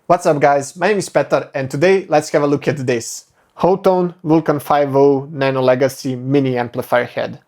What's up guys, my name is Petar and today let's have a look at this Hotone Vulcan Five-O Nano Legacy Mini Amplifier Head.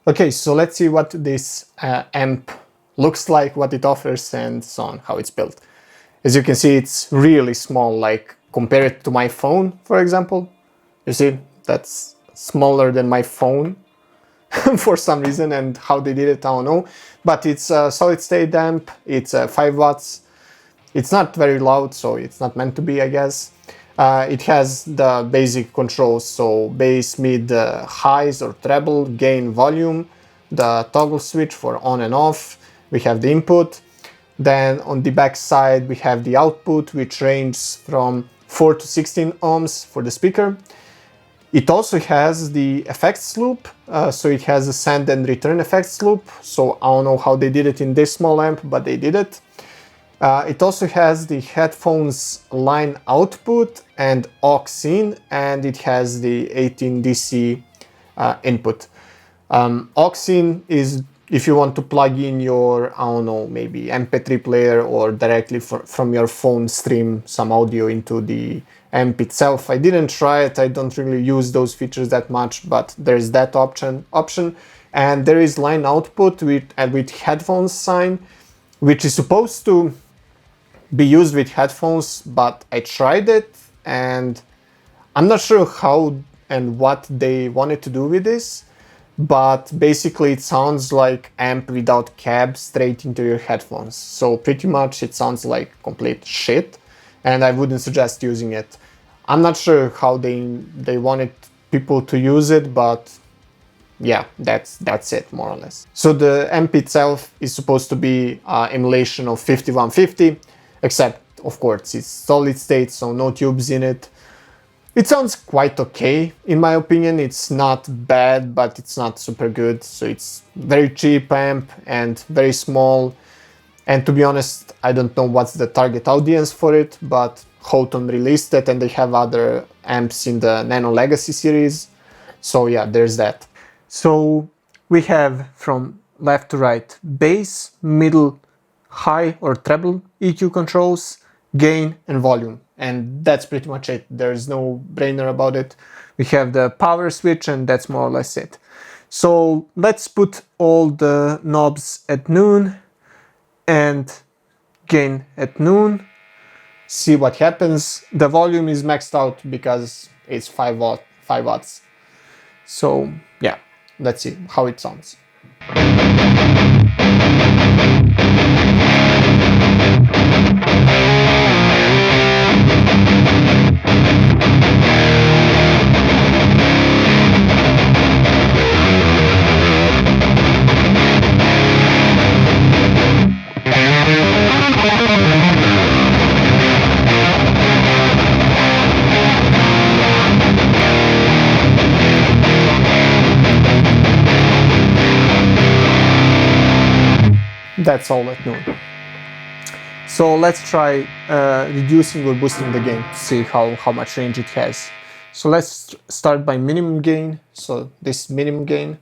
Okay, so let's see what this amp looks like, what it offers, and so on, how it's built. As you can see, it's really small, like compare it to my phone, for example. You see, that's smaller than my phone for some reason, and how they did it, I don't know. But it's a solid state amp, it's 5 watts. It's not very loud, so it's not meant to be, I guess. It has the basic controls, so bass, mid, highs or treble, gain, volume, the toggle switch for on and off, we have the input. Then on the back side we have the output, which ranges from 4 to 16 ohms for the speaker. It also has the effects loop, so it has a send and return effects loop, so I don't know how they did it in this small amp, but they did it. It also has the headphones line output and aux in, and it has the 18 DC input. Aux in is if you want to plug in your, I don't know, maybe MP3 player or directly from your phone stream some audio into the amp itself. I didn't try it, I don't really use those features that much, but there's that option. And there is line output with headphones sign, which is supposed to be used with headphones, but I tried it and I'm not sure how and what they wanted to do with this, but basically it sounds like amp without cab straight into your headphones. So pretty much it sounds like complete shit and I wouldn't suggest using it. I'm not sure how they wanted people to use it, but yeah, that's it more or less. So the amp itself is supposed to be emulation of 5150, except of course it's solid state, so no tubes in it. It sounds quite okay in my opinion. It's not bad, but it's not super good. So it's very cheap amp and very small, and to be honest I don't know what's the target audience for it, but Hotone released it and they have other amps in the Nano Legacy series, so yeah, there's that. So we have from left to right bass, middle, high or treble EQ controls, gain and volume, and that's pretty much it. There's no brainer about it. We have the power switch and that's more or less it. So let's put all the knobs at noon and gain at noon, see what happens. The volume is maxed out because it's 5 watts. So yeah, let's see how it sounds. That's all at noon. So let's try reducing or boosting the gain to see how much range it has. So let's start by minimum gain. So this minimum gain.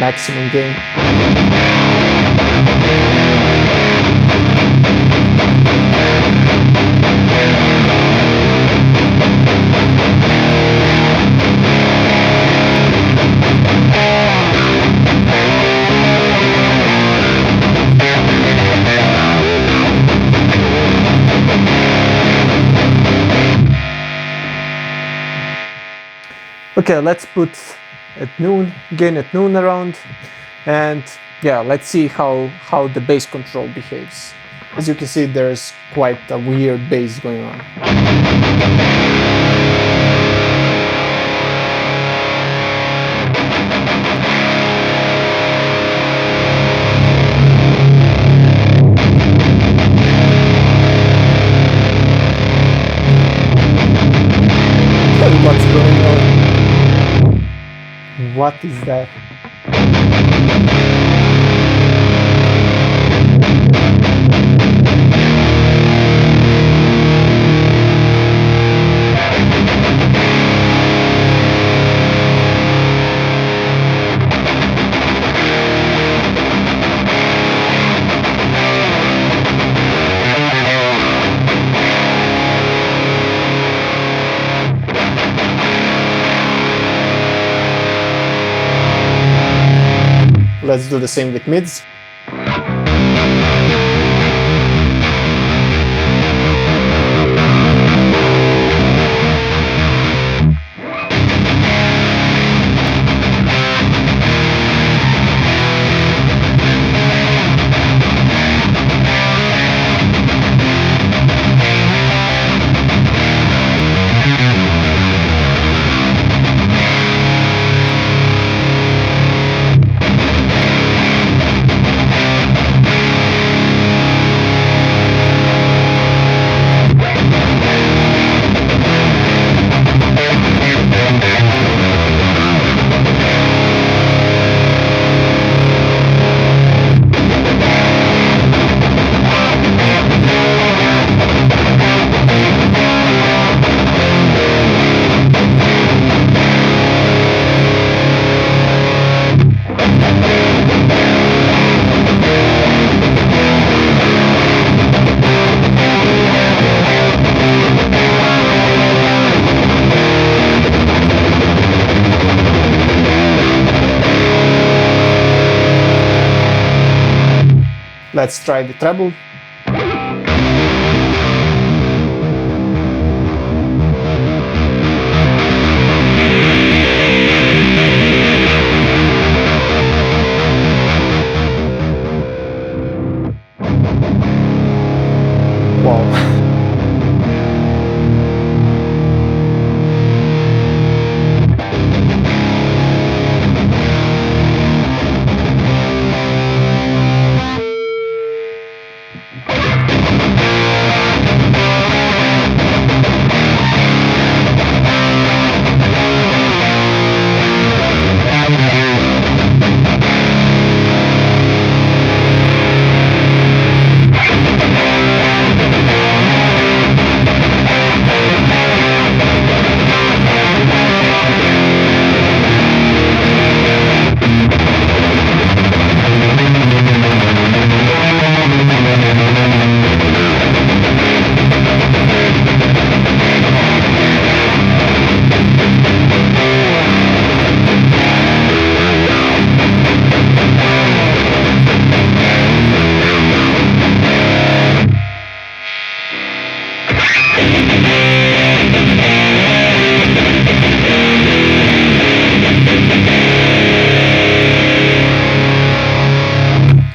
maximum gain. Okay, let's put at noon, gain at noon around, and yeah, let's see how the bass control behaves. As you can see, there's quite a weird bass going on. What's going on? What is that? Let's do the same with mids. Let's try the treble. Wow.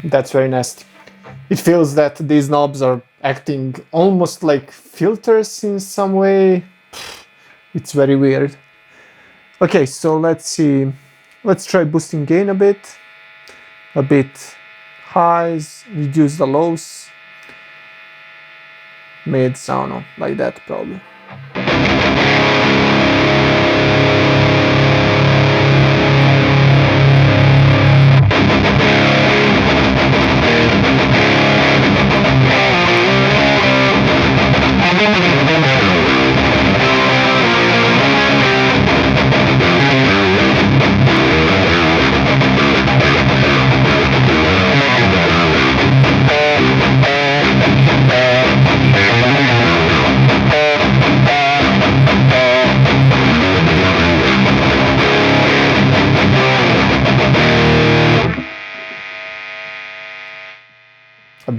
That's very nasty. It feels that these knobs are acting almost like filters in some way. It's very weird. Okay, so let's see. Let's try boosting gain a bit highs, reduce the lows, mids, I don't know, like that probably.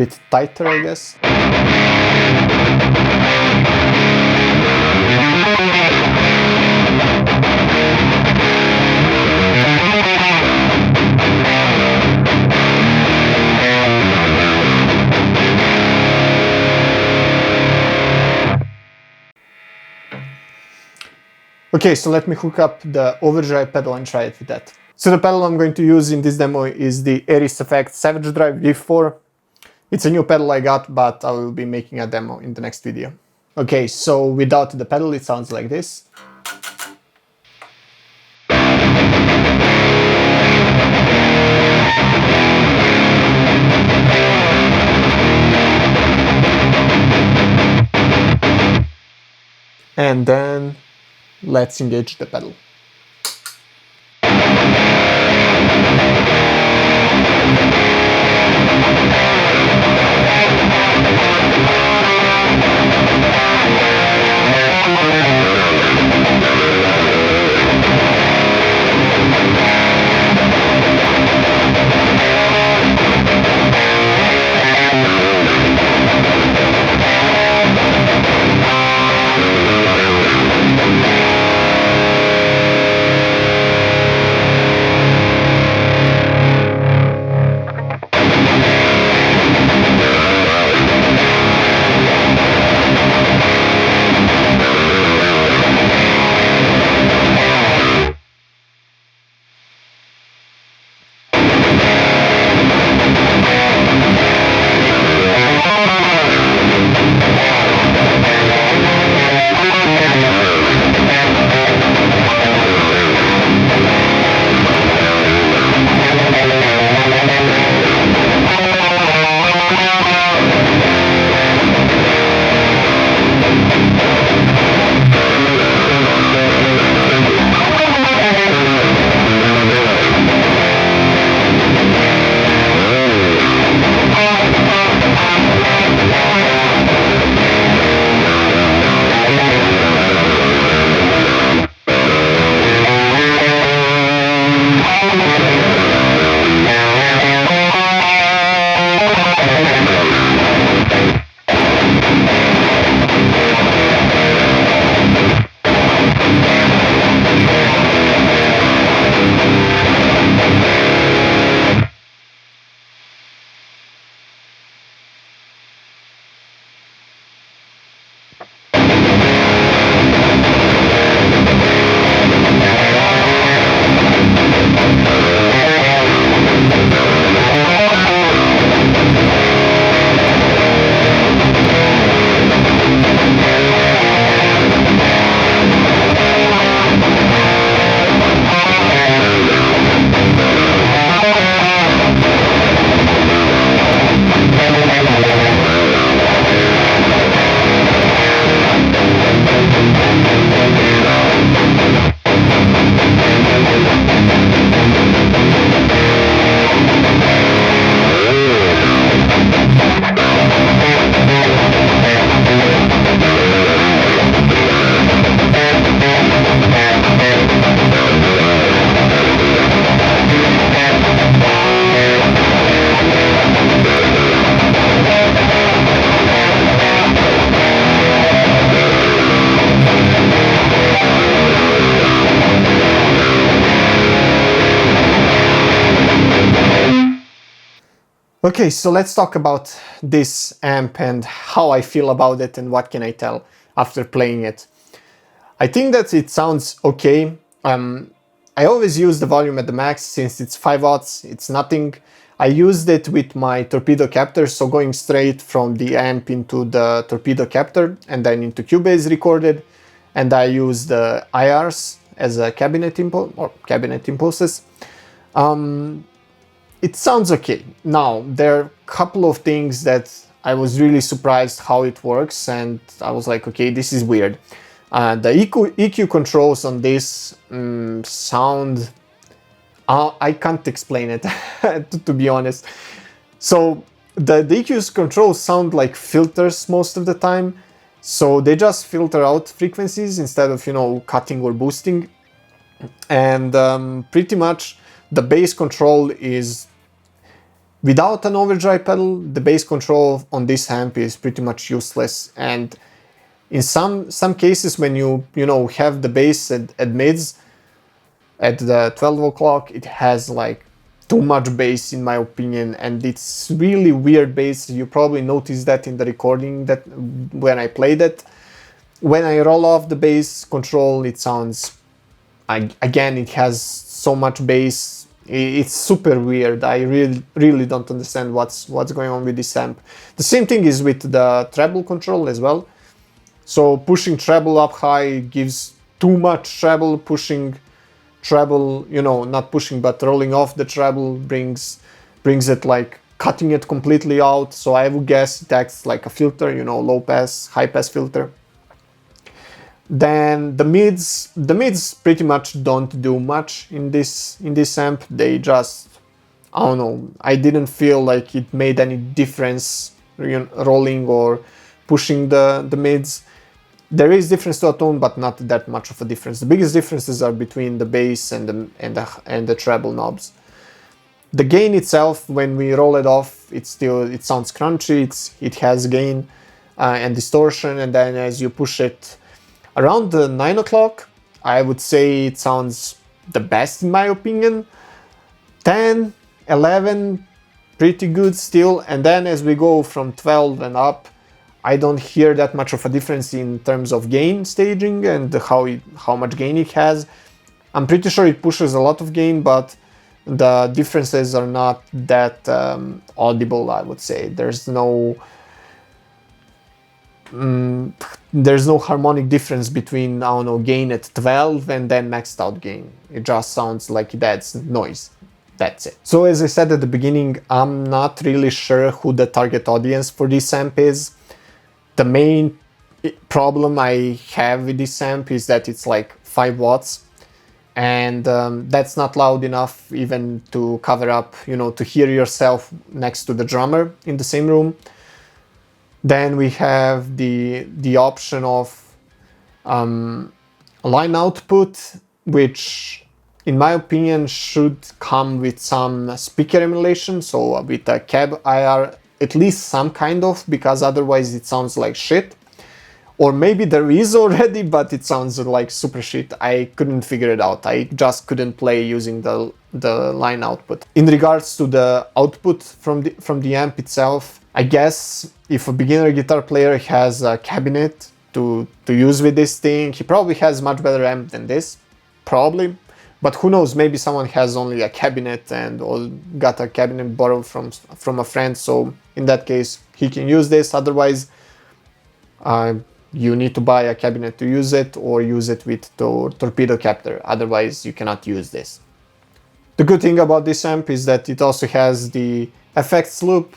bit tighter, I guess. Okay, so let me hook up the Overdrive pedal and try it with that. So the pedal I'm going to use in this demo is the Aries Effect Savage Drive V4. It's a new pedal I got, but I will be making a demo in the next video. Okay, so without the pedal it sounds like this. And then let's engage the pedal. Okay, so let's talk about this amp and how I feel about it and what can I tell after playing it. I think that it sounds okay. I always use the volume at the max since it's 5 watts, it's nothing. I used it with my Torpedo Captor, so going straight from the amp into the Torpedo Captor and then into Cubase recorded, and I used the IRs as a cabinet impulses. It sounds okay. Now, there are a couple of things that I was really surprised how it works, and I was like, okay, this is weird. The EQ controls on this sound... I can't explain it, to be honest. So, the EQ controls sound like filters most of the time, so they just filter out frequencies instead of, you know, cutting or boosting. And pretty much the bass control is Without an overdrive pedal, the bass control on this amp is pretty much useless, and in some cases when you know have the bass at mids at the 12 o'clock, it has like too much bass in my opinion, and it's really weird bass. You probably noticed that in the recording that when I played it. When I roll off the bass control, it sounds, again, it has so much bass. It's super weird. I really don't understand what's going on with this amp. The same thing is with the treble control as well. So pushing treble up high gives too much treble. Pushing treble, you know, not pushing but rolling off the treble brings it like cutting it completely out. So I would guess it acts like a filter, you know, low pass, high pass filter. Then the mids pretty much don't do much in this amp. They just, I don't know, I didn't feel like it made any difference, you know, rolling or pushing the mids. There is difference to a tone, but not that much of a difference. The biggest differences are between the bass and the treble knobs. The gain itself, when we roll it off, it sounds crunchy. It has gain and distortion, and then as you push it around the 9 o'clock, I would say it sounds the best in my opinion. 10, 11, pretty good still, and then as we go from 12 and up, I don't hear that much of a difference in terms of gain staging and how much gain it has. I'm pretty sure it pushes a lot of gain, but the differences are not that audible, I would say. There's no harmonic difference between, I don't know, gain at 12 and then maxed out gain. It just sounds like it adds noise. That's it. So as I said at the beginning, I'm not really sure who the target audience for this amp is. The main problem I have with this amp is that it's like 5 watts, and that's not loud enough even to cover up, you know, to hear yourself next to the drummer in the same room. Then we have the option of line output, which in my opinion should come with some speaker emulation, so with a cab IR, at least some kind of, because otherwise it sounds like shit. Or maybe there is already, but it sounds like super shit. I couldn't figure it out. I just couldn't play using the line output. In regards to the output from the amp itself, I guess if a beginner guitar player has a cabinet to use with this thing, he probably has much better amp than this, probably. But who knows, maybe someone has only a cabinet or got a cabinet borrowed from a friend, so in that case he can use this. Otherwise, you need to buy a cabinet to use it, or use it with the Torpedo Captor, otherwise you cannot use this. The good thing about this amp is that it also has the effects loop.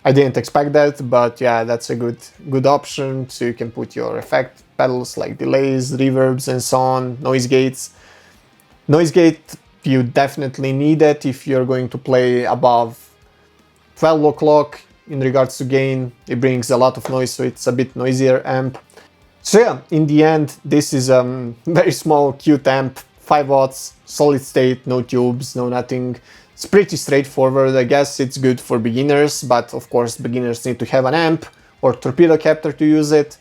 I didn't expect that, but yeah, that's a good option, so you can put your effect pedals like delays, reverbs and so on, noise gates. Noise gate, you definitely need it if you're going to play above 12 o'clock. In regards to gain, it brings a lot of noise, so it's a bit noisier amp. So yeah, in the end, this is a very small, cute amp, 5 watts, solid state, no tubes, no nothing. It's pretty straightforward. I guess it's good for beginners, but of course beginners need to have an amp or Torpedo Captor to use it,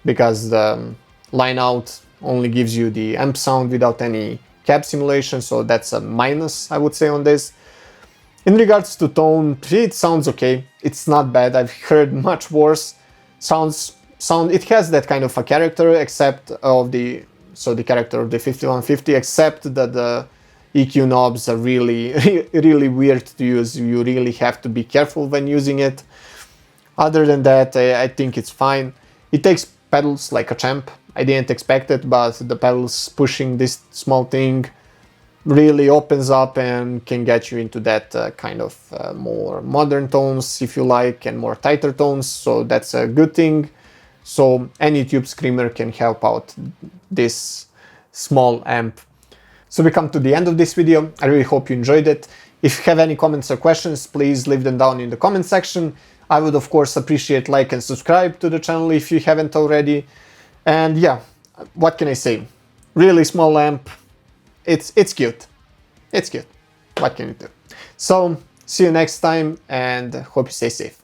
because the line out only gives you the amp sound without any cab simulation, so that's a minus, I would say, on this. In regards to tone, it sounds okay. It's not bad. I've heard much worse. It has that kind of a character, except of the character of the 5150, except that the EQ knobs are really weird to use. You really have to be careful when using it. Other than that, I think it's fine. It takes pedals like a champ. I didn't expect it, but the pedals pushing this small thing really opens up and can get you into that kind of more modern tones, if you like, and more tighter tones, so that's a good thing. So any tube screamer can help out this small amp. So we come to the end of this video. I really hope you enjoyed it. If you have any comments or questions, please leave them down in the comment section. I would of course appreciate like and subscribe to the channel if you haven't already. And yeah, what can I say? Really small amp. It's cute. It's cute. What can you do? So See you next time and hope you stay safe.